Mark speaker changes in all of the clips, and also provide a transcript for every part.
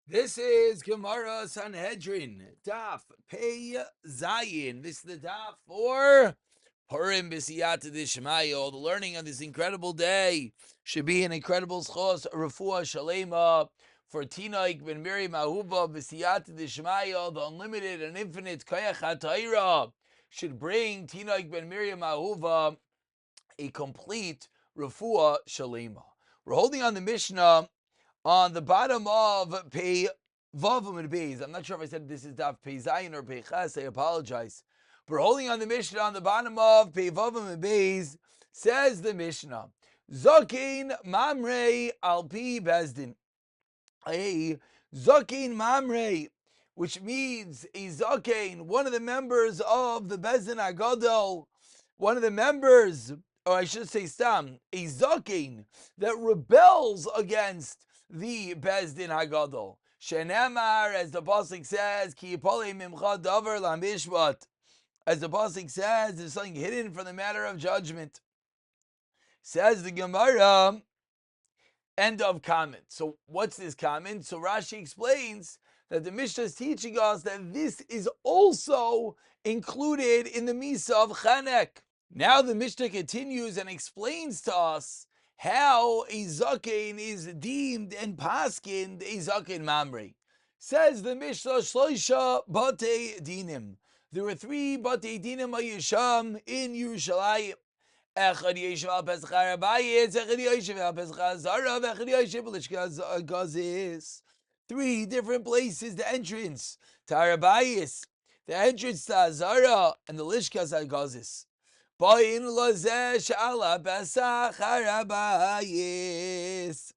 Speaker 1: This is Gemara Sanhedrin, Daf Pei Zayin. This is the Daf for Purim B'siyata Dishmayo. The learning on this incredible day should be an incredible schos, Rafua Shalema for Tinoik ben Miriam Ahuva B'siyata Dishmayo. The unlimited and infinite Koyach HaTorah should bring Tinoik ben Miriam Ahuva a complete Rafua Shalema. We're holding on the Mishnah on the bottom of Pei Vavum and Beis. I'm not sure if I said this is Daf Pei Zayin or Pei Ches. I apologize. We're holding on the Mishnah on the bottom of Pei Vavum and Beis. Says the Mishnah, Zokin Mamrei Alpi Bezdin. A Zokin Mamrei, which means a Zokin, one of the members of the Bezdin Agadol, one of the members, or I should say Stam, a Zokin that rebels against the Bezdin Hagadol. Shenemar, as the pasuk says, Ki yipolei mimcha davar lamishvat. As the pasuk says, there's something hidden from the matter of judgment. Says the Gemara, end of comment. So what's this comment? So Rashi explains that the Mishnah is teaching us that this is also included in the Misa of Chanek. Now the Mishnah continues and explains to us how a zaken is deemed and paskind a zaken mamre. Says the Mishnah, Shloisha Bate Dinim. There were 3 Bate Dinim Ayisham in Yerushalayim. Echad Yeshiv al Pesach HaRabayis, Echad Yeshiv al Pesach HaZara, Echad Yeshiv al Lishka Gazis. 3 different places, the entrance to Harabayis, the entrance to Azara, and the Lishka Gazis. Bain Lazeh Shala Pesach HaRabayis.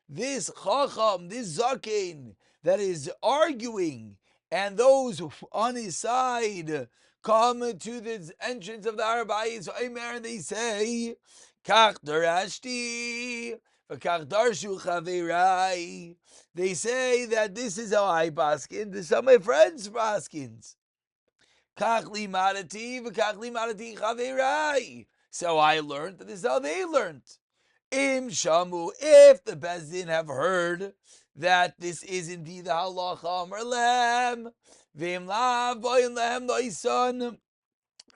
Speaker 1: This Chacham, this Zaken that is arguing, and those on his side come to the entrance of the Harabayis, and they say, Kach darashti, v'kach darshu chaverai. They say that this is how I baskin, this is how my friends baskins. Kach limadati, v'kach limadati chaverai. So I learned, and this is how they learned. Im shamu, if the Bezdin have heard that this is indeed the halacha, amar lem, v'im lav boyin lem loisan,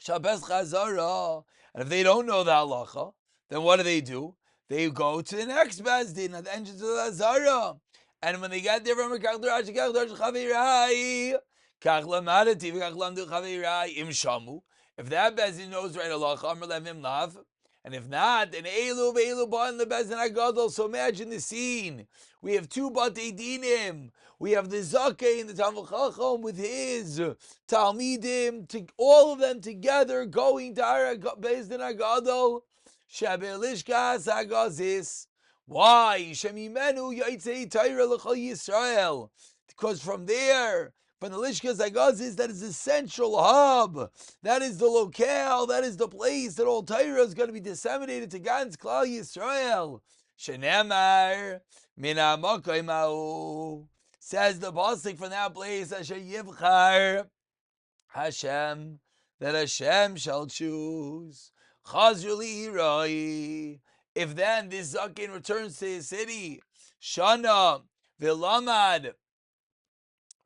Speaker 1: shabes chazara. And if they don't know the halacha, then what do? They go to the next Bezdin at the entrance of the Zara. And when they get there from Kach Darash, Kach Darash Chavirai, Kach Lamadati, Kach Lamdu Chavirai, Im Shamu. If that Bezdin knows right halacha, amar lem im lav. And if not, then Elu ve'elu ba in the Bezdin HaGadol. So imagine the scene. We have 2 Batei Dinim. We have the Zakeh and the Talmud Chacham with his Talmidim, all of them together going to Bezdin HaGadol. Shebe Lishkas HaGazis. Why? Shemimenu Yaitzei Torah L'chol Yisrael. Because from there, from the Lishkas HaGazis, that is the central hub. That is the locale. That is the place that all Torah is going to be disseminated to Gans Klal Yisrael. Shenemar min ha'makom ha'u. Says the pasuk from that place, Asher Yivchar Hashem, that Hashem shall choose. Chazru li'iroi. If then this Zakin returns to his city, Shana v'lamad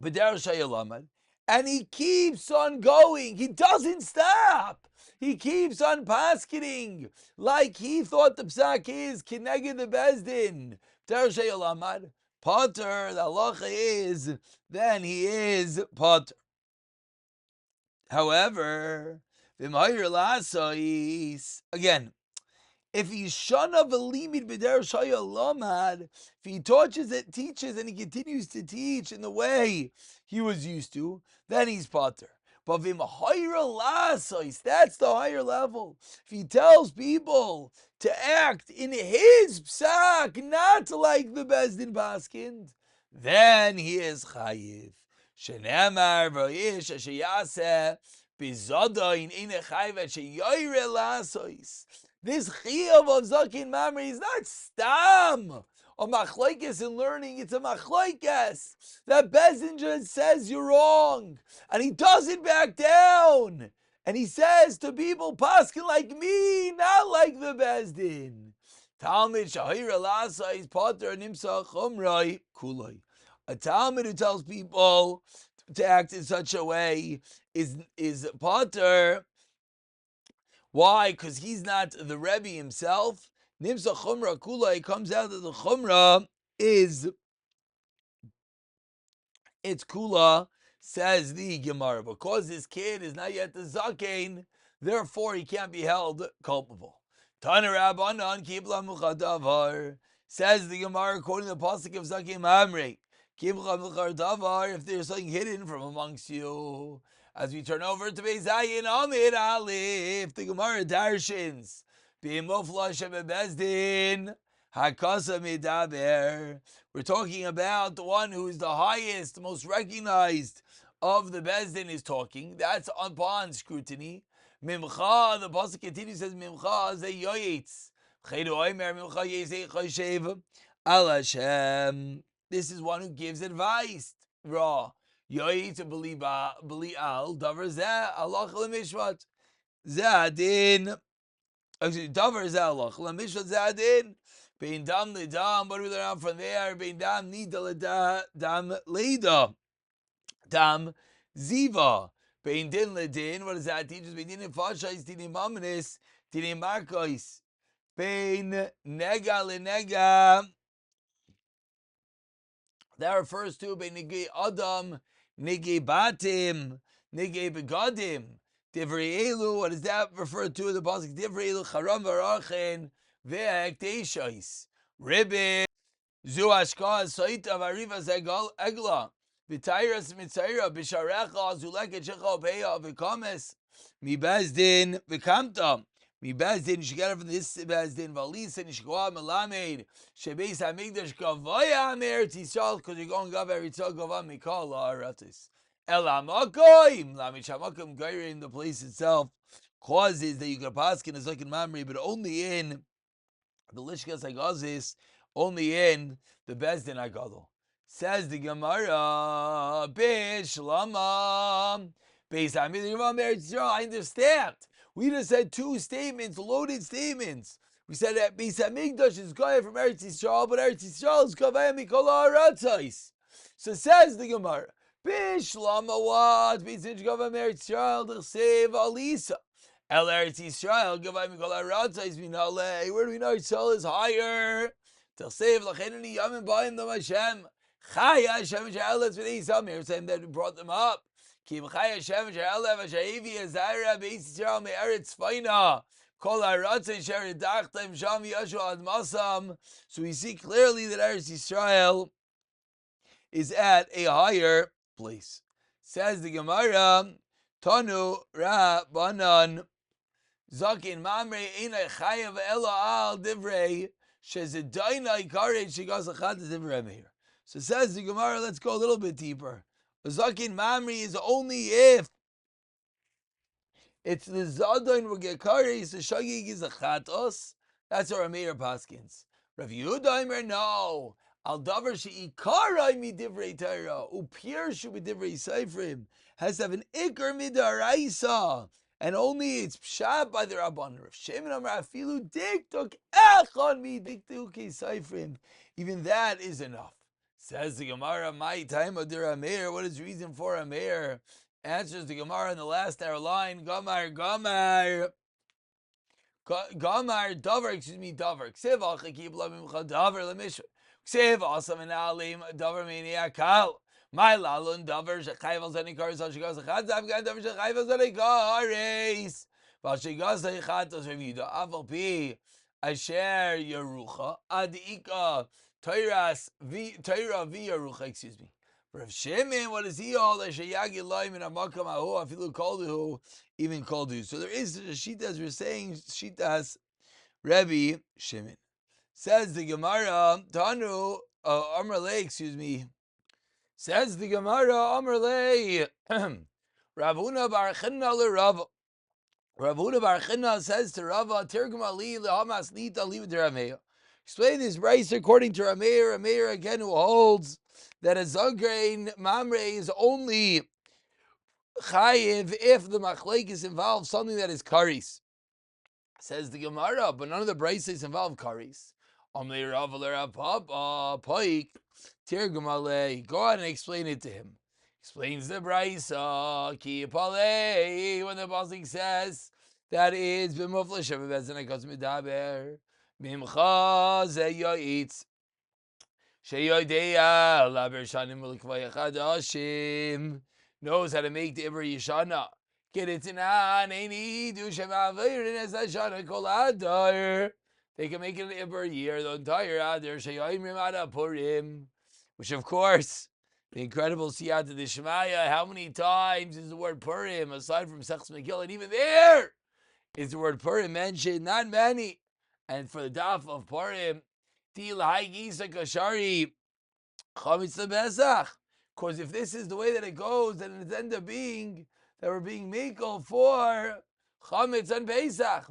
Speaker 1: b'der shayalamad, and he keeps on going. He doesn't stop. He keeps on paskening like he thought the psak is kineged the bezdin. B'der shayalamad. Potter, the halacha is, then he is Potter. However, again, if he's shana v'limid b'der shaya lamad, if he teaches and he continues to teach in the way he was used to, then he's Potter. But that's the higher level. If he tells people to act in his psak, not like the Bezdin Baskind, then he is chayiv. Shenemar v'yish asher yaseh bizodayin ine chayiv asher yoyre lasois. This chiyuv of Zakin Mamre is not stam a machlokes in learning, it's a machlokes. That Bezdin just says you're wrong, and he doesn't back down. And he says to people, paskin like me, not like the Bezdin. Talmud shahira lasa is potter nimsa chumroi kuloi. A Talmud who tells people to act in such a way is potter. Why? Because he's not the Rebbe himself. Nimsa chumra kuloi, comes out that the chumra is it's kula, says the Gemara. Because this kid is not yet the zakein, therefore he can't be held culpable. Tana Rabbanan kibla muchadavar, says the Gemara, quoting the pasuk of Zakein Mamre. Kibla muchadavar, if there's something hidden from amongst you. As we turn over to Bezayin Amid Aleph, the Gemara darshins. B'mofla shebebezdin. Hakasa midaber. We're talking about the one who is the highest, most recognized of the Bezdin is talking. That's upon scrutiny. Mimcha, the pasuk continues, says Mimcha ze yoyitz. Chaydu oimer Mimcha yezei choshev al Hashem. This is one who gives advice. Ra yoyitz beli al davar zeh alach lemishvat zadin. Actually, davar zeh alach lemishvat zadin. Bein dam ledam, what do we learn out from there? Bein dam nida dam leda. Dam ziva. Bein din ledin, what does that teach us? Bein din fashais, din mamanis, din markos. Bein nega lenega. That refers to bein negi adam, negi batim, negi begadim. Divrei elu, what does that refer to? The pasuk divrei elu charam v'arachen. Ve'ekteishais. Ribbon. Zu ashka saita v'ariva zegal egla. V'tayras mitzayra b'sharecha zuleket shecha opeya v'kames. Mi bezdin v'kamta. Mi bezdin, you should get it from this bezdin. V'alisa nishkoa melamed. Shebeis hamikdash gavaya me'eretz Yisrael, because you're going gav eretz gava mikal la'aratis. El hamakoim. Lamishamokim gairi in the place itself. Causes that you can pass in a second memory, but only in the Lishkas Hagazis, only in the Bezdin Hagadol. Says the Gemara, Bishlama, I understand. We just said two statements, loaded statements. We said that Beis Hamikdash is going from Eretz Yisrael, but Eretz Yisrael is Kavayim Mikol HaAratzos. So says the Gemara, Bishlama what? Beis Hamikdash Kavayim Eretz Yisrael, D'chsev Alisa. El Eretz Yisrael, Gavai Mikol HaRatzos Minalei. Where do we know Yisrael is higher? T'chsev L'chenani Yamim Ba'im Dam Hashem. Chaya Hashem She'elef V'nei Yisrael. We're saying that we brought them up. Ki Chaya Hashem She'elef Ha'sha'ivi Azara Beis Yisrael Me'eretz Faina. Kol HaRatzos She'eridachtem Sham Yashu Ad Masam. So we see clearly that Eretz Yisrael is at a higher place. Says the Gemara, Tanu Rabbanan. Zakin mamre ina chayav ela al divrei shezedayna ikaret shigas achat divrei meir. So says the Gemara, let's go a little bit deeper. Zakin mamre is only if it's the zadain will get kares, the shagig is a chatos. That's our Meir Paskins. Rav Yehuda no. Al davar sheikarai mi divrei Torah upir shu divrei seifrim has to have an ikar midaraisa. And only it's pshat by the Rabban. Rav Shimon Amar afilu diktuk echon mi diktuk seifrim. Even that is enough. Says the Gemara, my time of the Rameir. What is the reason for Rameir? Answers the Gemara in the last hour line. Gamar davar. Ksev achakib lamimcha davar lemishra. Ksev asam enalim davar miniakal. My lalun davar shechayv al zanikar shachigaz echad zavgan davar shechayv al zanikaris v'ashigaz echatos revida aval pi asher yerucha adika Torah v'yerucha. Excuse me. Rav Shimon, what is he all? Sheyagi loim in amakam ahu afilu kolduhu even kolduhu. So there is a shita, as we're saying, shitas Rebbe Shimon. Says the Gemara, Tanu Amrle, excuse me. Says the Gemara, Amrle, Ravuna bar Chinna le Rav. Ravuna bar Chinna says to Rava, Tirgum ali lehamas nita li v'derameya. Explain this rice according to Rameir. Rameir again, who holds that a zagrein mamre is only chayiv if the machlekes involves something that is karis. Says the Gemara, but none of the braces involve karis. Amli Rav Papa Paik Tirgumale. Go on and explain it to him. Explains the Brisa Ki Palei when the pasuk says that it's b'mufla shebezin akos midaber mimcha ze yoitz sheyodeya laber shanim ulikvay chadashim knows how to make the Ibra Yishana. Get it in an eini du shemavirin as Shana kol adar. They can make it an Ibra year, the entire adar sheyoim rimada purim, which of course. The incredible Siyata Dishmaya. How many times is the word Purim aside from Sechs Megillah? And even there is the word Purim mentioned. Not many. And for the Daf of Purim, because if this is the way that it goes, then it ends up being that we're being Mikol for Chametz and Pesach.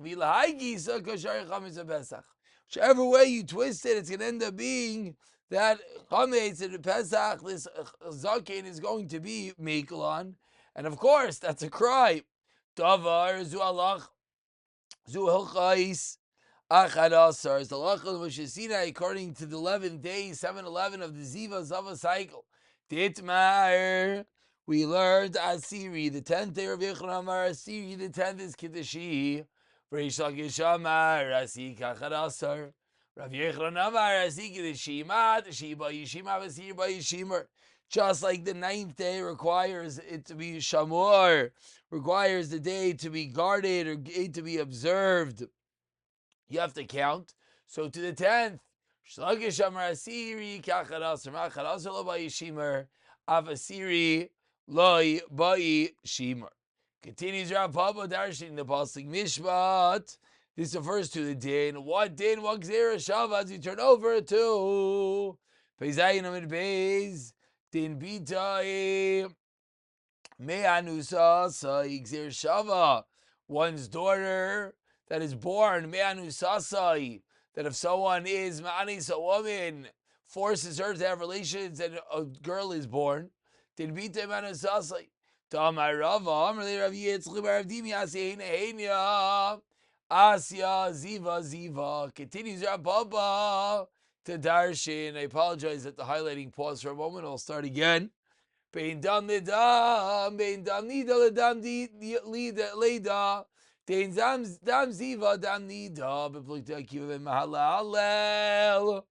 Speaker 1: Whichever way you twist it, it's going to end up being that Chametz and Pesach, this Zaken is going to be Mikol on. And of course, that's a cry. Davar zu alach zu hilchais achadasar is the lachal Moshe according to the 11th day, 7-11 of the Ziva Zava cycle. Ditmar, we learned Asiri, the 10th day of Yechonamar Asiri, the 10th is Kiddushi. Reish Lakish Amar Asik achadasar. Rav Yechonamar Asik Kiddushi Shiba Yishima Vasir Ba Yishimar. Just like the 9th day requires it to be shamor, requires the day to be guarded or to be observed, you have to count. So to the 10th, Shlagish Amar Asiri Kachadasar Machadasar Lo Ba Yishimar Avasiri Loi Ba Yishimar. Continues Rav Papa Darshan the pasuk Mishpat. This refers to the din. What din? What gzera shavas you turn over to? Peizayin Amid Beis. Din bitai me'anusasa yigzir shava, one's daughter that is born me'anusasa, that if someone is ma'anis, a woman forces her to have relations and a girl is born, din bitai me'anusasa. Tamar Rava Amrli Rav Yitzchak Rav Dimi Asya Asya Ziva. Continues Rav Papa to Darshan. I apologize at the highlighting pause for a moment. I'll start again. Bein dam nida ledam leda. Dein dam ziva dam nida. Beplukta kiva ben mahalal.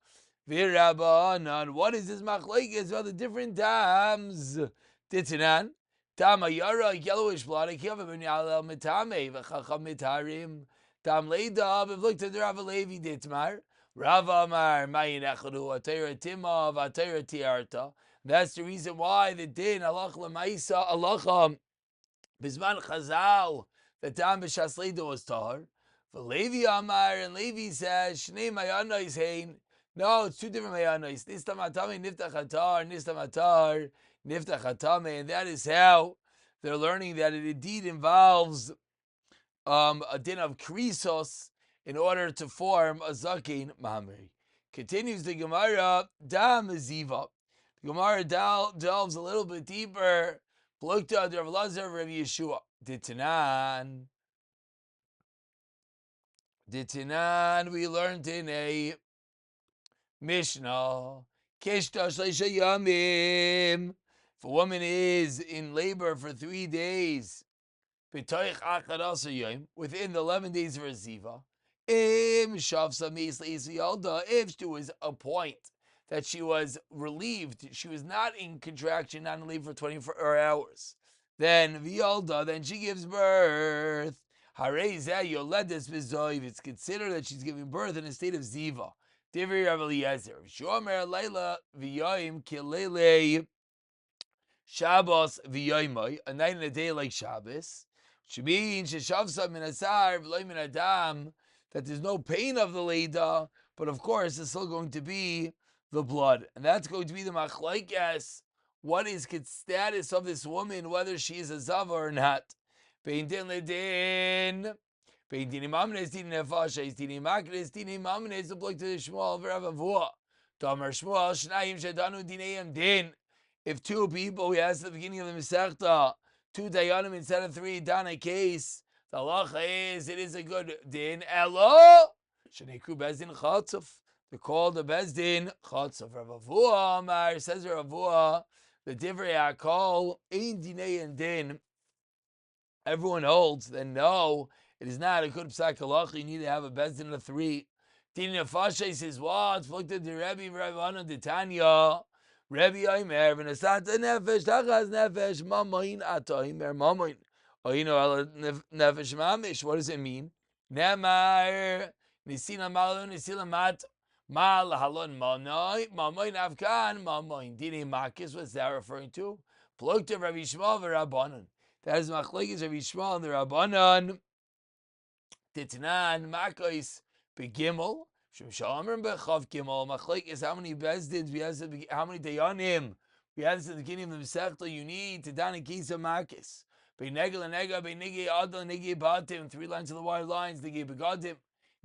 Speaker 1: V'rabanan. What is this machlekes about the different dams? Titanan. Dam ayara yellowish blood. Kiva ben yalal mitame v'chacham mitarim. Dam leda. Beplukta Rav Levi ditmar. Rav Amar Mayin Echadu Atayra Tima Atayra Tiarta. That's the reason why the din Allah Lamaisa Allah Bisman Chazal the Tam B'Shas Leda was tahar. For Levi Amar, and Levi says Shnei Mayanois Hein. No, it's two different Mayanois. Nistam Atame Niftach Atar, Nistam Atar Niftach Atame, and that is how they're learning that it indeed involves a din of krisos in order to form a zaken mamri. Continues the Gemara, dam ziva. The Gemara delves a little bit deeper. Blukta Rav Lazar Rav Yeshua. Ditinan, we learned in a Mishnah. Kishta shleisha yamim. If a woman is in labor for 3 days, within the 11 days of her ziva, if she was a point that she was relieved, she was not in contraction, not in labor for 24 hours, then she gives birth. It's considered that she's giving birth in a state of ziva. Divri Rav Eliezer. Shomer Leila v'yoyim kilele Shabbos v'yoymai, a night and a day like Shabbos. Which means sheshavsa min asar v'loy min adam, that there's no pain of the leida, but of course it's still going to be the blood, and that's going to be the machlekes. What is the status of this woman, whether she is a zava or not? Bein din ledin. Bein din imamnes din nefashes din imaknes din imamnes. The block to the Shmuel v'Ravavua. Tamar Shmuel shnayim shedanu dinayim din. If 2 people, we asked at the beginning of the Masechta, 2 dayanim instead of 3, done a case, the halacha is, it is a good din. Elo shenekru bezdin chatzuf. They call the Bezdin Chotz of Rav Avua Amar. Says Rav Avua, the Divrei Hakol Ein Dinei and Din. Everyone holds, then no, it is not a good psak halacha. You need to have a Bezdin of 3. Din Nefashe says what? Looked at the Rebbe Ravana de Tanya. Rebbe Omer v'nasat nefesh tachas nefesh mamoin ata Omer mamoin. Oino ala nefesh mamish. What does it mean? Nemar nisina malo nisila mat mal halon manoi mamoin avkan mamoin. Dini makis. What's that referring to? Plukta Rabbi Shmuel v'Rabbanan. That is machlekes Rabbi Shmuel and the Rabbanan. Titnan makos begimel. Shemshamer bechav gimel. Machlekes how many bezdins we have? How many dayanim we have in the beginning of the Masechta? You need to dan kisa makis. Beinegel and nega beinigi adon nigi batim. 3 lines of the wide lines. Nigi begadim.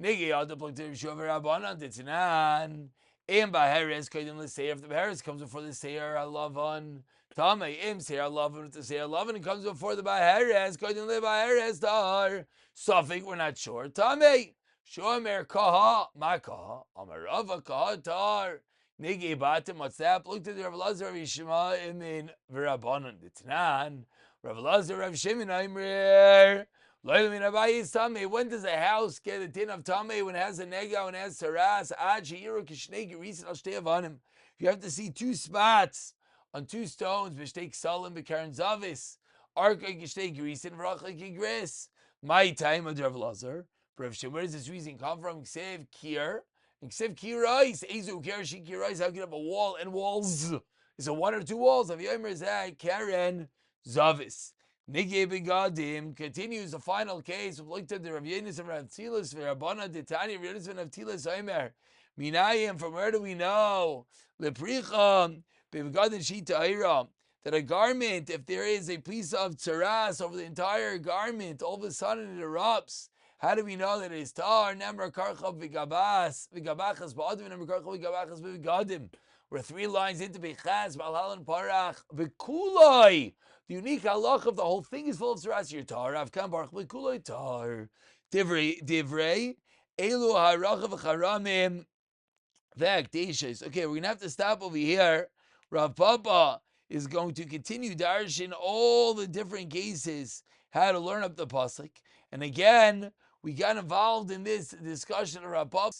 Speaker 1: Nigi adon plukta Rabbi Shmuel Rabbanan. Titnan. Im baheres kodim l'seir. If the baheres comes before the seir, I love on. Tamei im seir I love him to seir I love him. It comes before the baheres. Kodim le baheres tar. Suffix, we're not sure. Tamei. Shomer kaha. Ma kaha. Amarava kaha tar. Nigi batim. What's that? Look to the Rav Lazar Rav Shema imin v'Rabbanan. D'Tnan. Rav Lazar Rav Shimon Aimer. When does a house get a din of tamei? When it has a nega, when it has saras. You have to see 2 spots on 2 stones. B'shtei ksalim b'karen zavis. Arka gishtei grisin v'rachla kigris. My time of Rav Lazar. Where does this reason come from? Ksev kir. And ksev kirais. Ezu kir shi kirais. How can you have a wall and walls? Is it 1 or 2 walls? Of Yomer Zay Karen Zavis. Nige begadim continues the final case of looked at the Rav Yenis and Rav Tzilas Rabbana Detani Rav Yenis and Rav Tzilas Omer Minayim. From where do we know lepricha begadim shita ira that a garment, if there is a piece of tzaras over the entire garment, all of a sudden it erupts? How do we know that it is tar? Nemra karchav v'gabas v'gabachas ba'adim nemra karchav v'gabachas v'gadim. We're 3 lines into Bechaz, Malhal and Parach, V'kuloi. The unique halach of the whole thing is full of tzaras. Your tar, Avkan Baruch V'kuloi tar. Divrei, Elu ha'rachav v'charamim, V'akdeshes. Okay, we're going to have to stop over here. Rav Papa is going to continue darshan all the different cases, how to learn up the pasuk. And again, we got involved in this discussion of Rav Papa.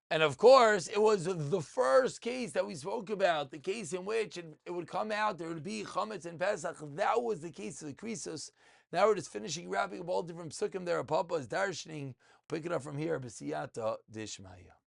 Speaker 1: And of course, it was the first case that we spoke about, the case in which it would come out, there would be chametz and Pesach. That was the case of the krisos. Now we're just finishing, wrapping up all different psukim there. Papa is darshaning. Pick it up from here. B'siyata dishmaya.